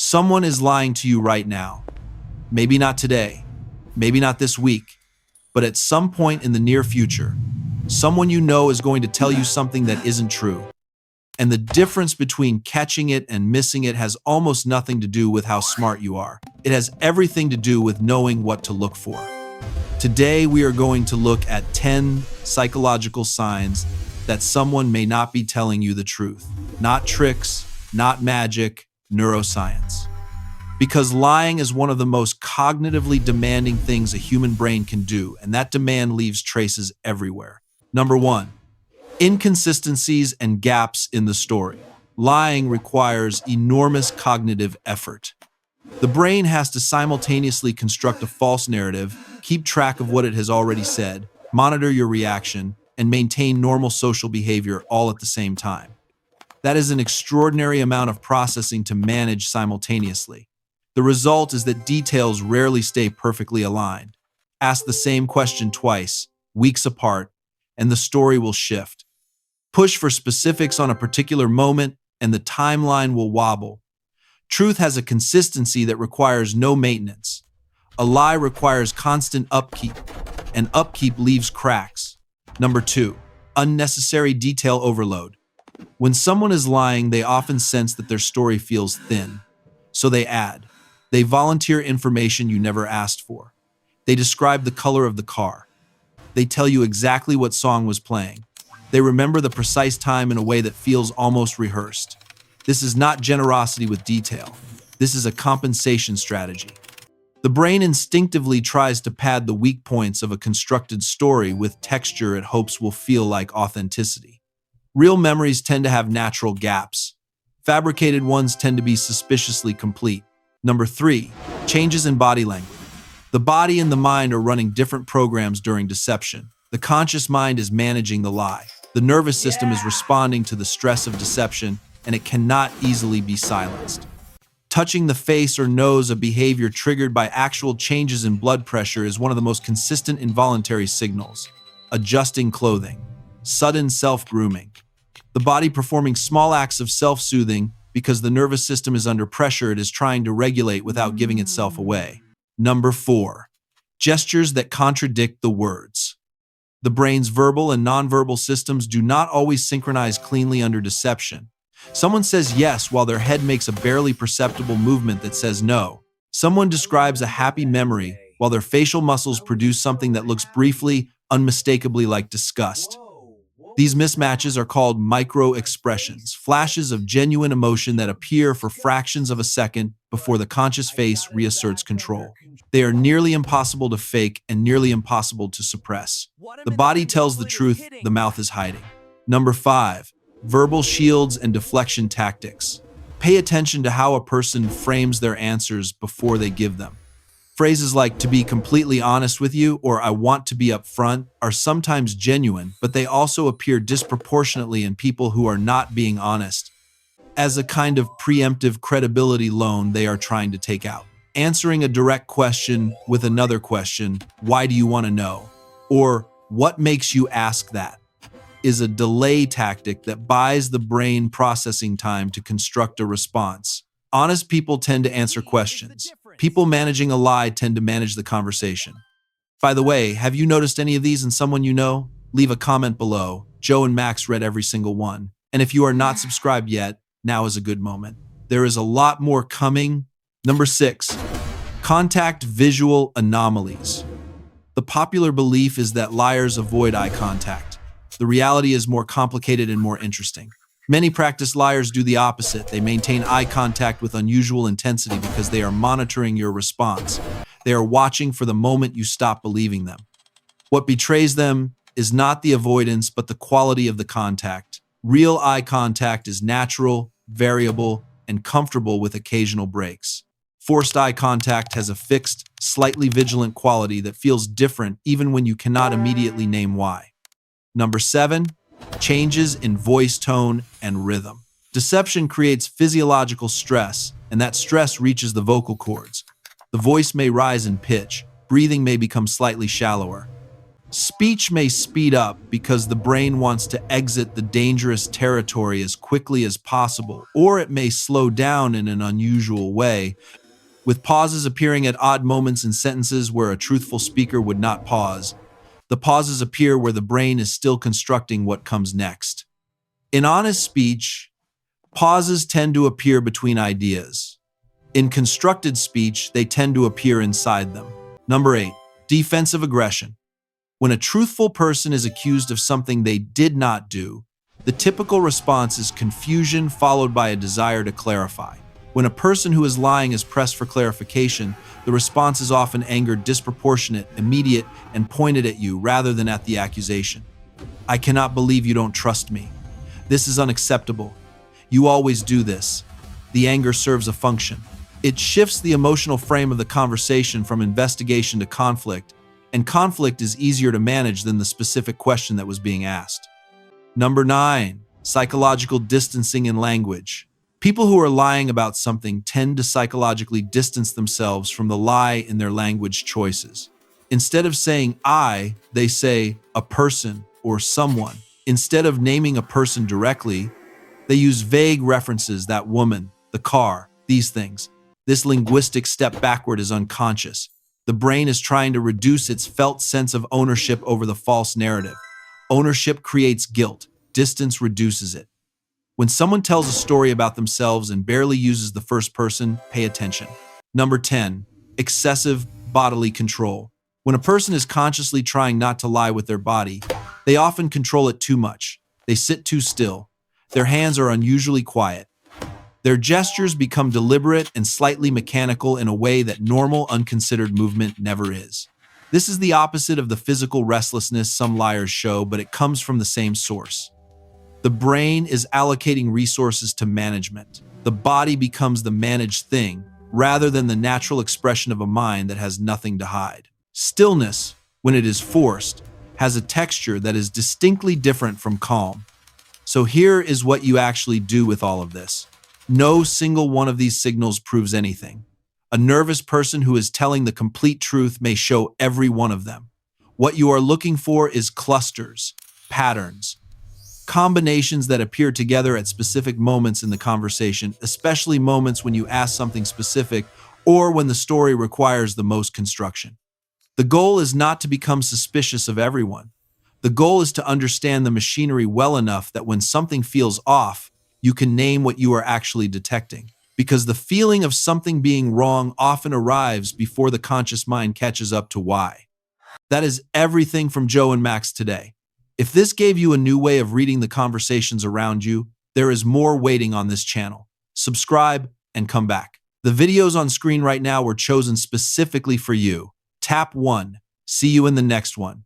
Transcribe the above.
Someone is lying to you right now. Maybe not today, maybe not this week, but at some point in the near future, someone you know is going to tell you something that isn't true. And the difference between catching it and missing it has almost nothing to do with how smart you are. It has everything to do with knowing what to look for. Today, we are going to look at 10 psychological signs that someone may not be telling you the truth. Not tricks, not magic, neuroscience. Because lying is one of the most cognitively demanding things a human brain can do, and that demand leaves traces everywhere. Number 1. Inconsistencies and gaps in the story. Lying requires enormous cognitive effort. The brain has to simultaneously construct a false narrative, keep track of what it has already said, monitor your reaction, and maintain normal social behavior all at the same time. That is an extraordinary amount of processing to manage simultaneously. The result is that details rarely stay perfectly aligned. Ask the same question twice, weeks apart, and the story will shift. Push for specifics on a particular moment, and the timeline will wobble. Truth has a consistency that requires no maintenance. A lie requires constant upkeep, and upkeep leaves cracks. Number 2, unnecessary detail overload. When someone is lying, they often sense that their story feels thin. So they add. They volunteer information you never asked for. They describe the color of the car. They tell you exactly what song was playing. They remember the precise time in a way that feels almost rehearsed. This is not generosity with detail. This is a compensation strategy. The brain instinctively tries to pad the weak points of a constructed story with texture it hopes will feel like authenticity. Real memories tend to have natural gaps. Fabricated ones tend to be suspiciously complete. Number 3, changes in body language. The body and the mind are running different programs during deception. The conscious mind is managing the lie. The nervous system is responding to the stress of deception, and it cannot easily be silenced. Touching the face or nose, a behavior triggered by actual changes in blood pressure, is one of the most consistent involuntary signals. Adjusting clothing. Sudden self-grooming. The body performing small acts of self-soothing because the nervous system is under pressure it is trying to regulate without giving itself away. Number 4, gestures that contradict the words. The brain's verbal and nonverbal systems do not always synchronize cleanly under deception. Someone says yes while their head makes a barely perceptible movement that says no. Someone describes a happy memory while their facial muscles produce something that looks briefly, unmistakably like disgust. These mismatches are called microexpressions, flashes of genuine emotion that appear for fractions of a second before the conscious face reasserts control. They are nearly impossible to fake and nearly impossible to suppress. The body tells the truth, the mouth is hiding. Number 5, verbal shields and deflection tactics. Pay attention to how a person frames their answers before they give them. Phrases like "to be completely honest with you" or "I want to be upfront" are sometimes genuine, but they also appear disproportionately in people who are not being honest, as a kind of preemptive credibility loan they are trying to take out. Answering a direct question with another question, "Why do you want to know?" or "What makes you ask that?" is a delay tactic that buys the brain processing time to construct a response. Honest people tend to answer questions. People managing a lie tend to manage the conversation. By the way, have you noticed any of these in someone you know? Leave a comment below. Joe and Max read every single one. And if you are not subscribed yet, now is a good moment. There is a lot more coming. Number 6, contact visual anomalies. The popular belief is that liars avoid eye contact. The reality is more complicated and more interesting. Many practiced liars do the opposite. They maintain eye contact with unusual intensity because they are monitoring your response. They are watching for the moment you stop believing them. What betrays them is not the avoidance, but the quality of the contact. Real eye contact is natural, variable, and comfortable with occasional breaks. Forced eye contact has a fixed, slightly vigilant quality that feels different even when you cannot immediately name why. Number 7, changes in voice tone and rhythm. Deception creates physiological stress, and that stress reaches the vocal cords. The voice may rise in pitch, breathing may become slightly shallower. Speech may speed up because the brain wants to exit the dangerous territory as quickly as possible, or it may slow down in an unusual way, with pauses appearing at odd moments in sentences where a truthful speaker would not pause. The pauses appear where the brain is still constructing what comes next. In honest speech, pauses tend to appear between ideas. In constructed speech, they tend to appear inside them. Number 8, defensive aggression. When a truthful person is accused of something they did not do, the typical response is confusion followed by a desire to clarify. When a person who is lying is pressed for clarification, the response is often anger, disproportionate, immediate, and pointed at you rather than at the accusation. I cannot believe you don't trust me. This is unacceptable. You always do this. The anger serves a function. It shifts the emotional frame of the conversation from investigation to conflict, and conflict is easier to manage than the specific question that was being asked. Number 9, psychological distancing in language. People who are lying about something tend to psychologically distance themselves from the lie in their language choices. Instead of saying I, they say a person or someone. Instead of naming a person directly, they use vague references, that woman, the car, these things. This linguistic step backward is unconscious. The brain is trying to reduce its felt sense of ownership over the false narrative. Ownership creates guilt. Distance reduces it. When someone tells a story about themselves and barely uses the first person, pay attention. Number 10, excessive bodily control. When a person is consciously trying not to lie with their body, they often control it too much. They sit too still. Their hands are unusually quiet. Their gestures become deliberate and slightly mechanical in a way that normal, unconsidered movement never is. This is the opposite of the physical restlessness some liars show, but it comes from the same source. The brain is allocating resources to management. The body becomes the managed thing, rather than the natural expression of a mind that has nothing to hide. Stillness, when it is forced, has a texture that is distinctly different from calm. So here is what you actually do with all of this. No single one of these signals proves anything. A nervous person who is telling the complete truth may show every one of them. What you are looking for is clusters, patterns, combinations that appear together at specific moments in the conversation, especially moments when you ask something specific or when the story requires the most construction. The goal is not to become suspicious of everyone. The goal is to understand the machinery well enough that when something feels off, you can name what you are actually detecting. Because the feeling of something being wrong often arrives before the conscious mind catches up to why. That is everything from Joe and Max today. If this gave you a new way of reading the conversations around you, there is more waiting on this channel. Subscribe and come back. The videos on screen right now were chosen specifically for you. Tap 1. See you in the next one.